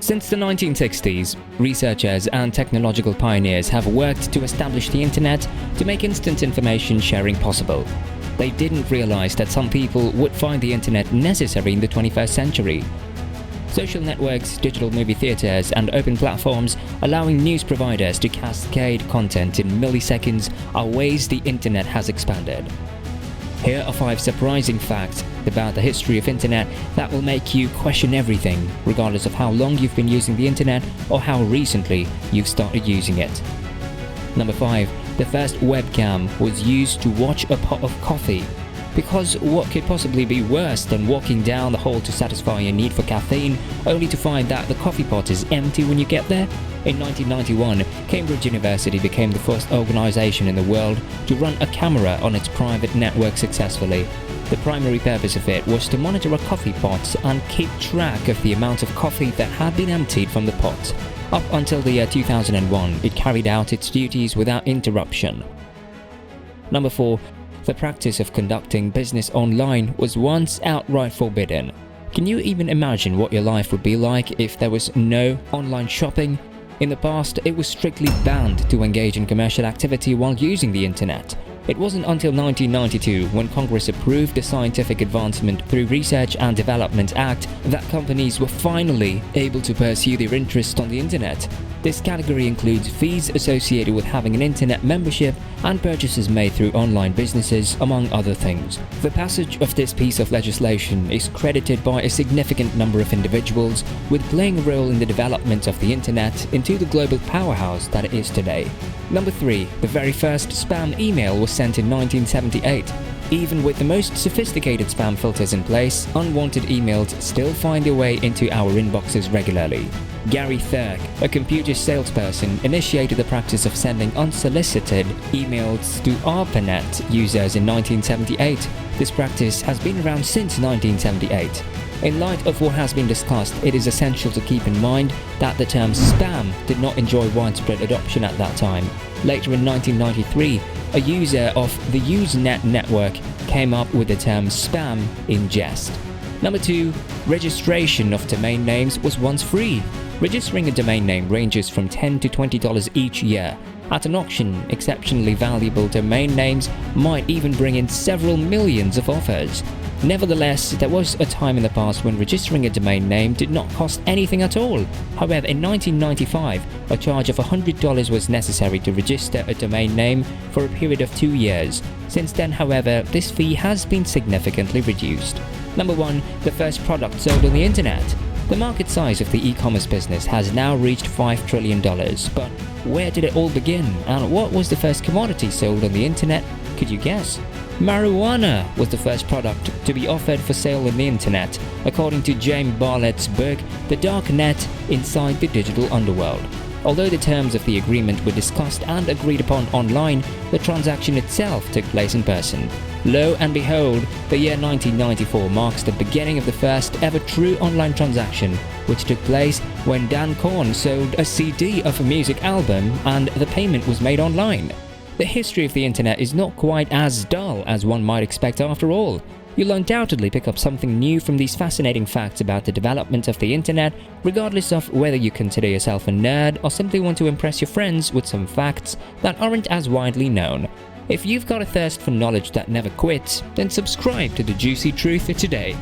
Since the 1960s, researchers and technological pioneers have worked to establish the internet to make instant information sharing possible. They didn't realize that some people would find the internet necessary in the 21st century. Social networks, digital movie theaters, and open platforms allowing news providers to cascade content in milliseconds are ways the internet has expanded. Here are 5 surprising facts about the history of internet that will make you question everything, regardless of how long you've been using the internet or how recently you've started using it. Number 5. The first webcam was used to watch a pot of coffee. Because what could possibly be worse than walking down the hall to satisfy your need for caffeine, only to find that the coffee pot is empty when you get there? In 1991, Cambridge University became the first organization in the world to run a camera on its private network successfully. The primary purpose of it was to monitor a coffee pot and keep track of the amount of coffee that had been emptied from the pot. Up until the year 2001, it carried out its duties without interruption. Number 4. The practice of conducting business online was once outright forbidden. Can you even imagine what your life would be like if there was no online shopping? In the past, it was strictly banned to engage in commercial activity while using the internet. It wasn't until 1992, when Congress approved the Scientific Advancement Through Research and Development Act, that companies were finally able to pursue their interest on the internet. This category includes fees associated with having an internet membership and purchases made through online businesses, among other things. The passage of this piece of legislation is credited by a significant number of individuals with playing a role in the development of the internet into the global powerhouse that it is today. Number 3. The very first spam email was sent in 1978. Even with the most sophisticated spam filters in place, unwanted emails still find their way into our inboxes regularly. Gary Thurk, a computer salesperson, initiated the practice of sending unsolicited emails to ARPANET users in 1978. This practice has been around since 1978. In light of what has been discussed, it is essential to keep in mind that the term spam did not enjoy widespread adoption at that time. Later in 1993, a user of the Usenet network came up with the term spam in jest. Number 2. Registration of domain names was once free. Registering a domain name ranges from $10 to $20 each year. At an auction, exceptionally valuable domain names might even bring in several millions of offers. Nevertheless, there was a time in the past when registering a domain name did not cost anything at all. However, in 1995, a charge of $100 was necessary to register a domain name for a period of 2 years. Since then, however, this fee has been significantly reduced. Number 1. The first product sold on the internet. The market size of the e-commerce business has now reached $5 trillion. But where did it all begin, and what was the first commodity sold on the internet? Could you guess? Marijuana was the first product to be offered for sale on the internet, according to James Barlett's book, The Dark Net Inside the Digital Underworld. Although the terms of the agreement were discussed and agreed upon online, the transaction itself took place in person. Lo and behold, the year 1994 marks the beginning of the first ever true online transaction, which took place when Dan Korn sold a CD of a music album and the payment was made online. The history of the internet is not quite as dull as one might expect after all. You'll undoubtedly pick up something new from these fascinating facts about the development of the internet, regardless of whether you consider yourself a nerd or simply want to impress your friends with some facts that aren't as widely known. If you've got a thirst for knowledge that never quits, then subscribe to The Juicy Truth today.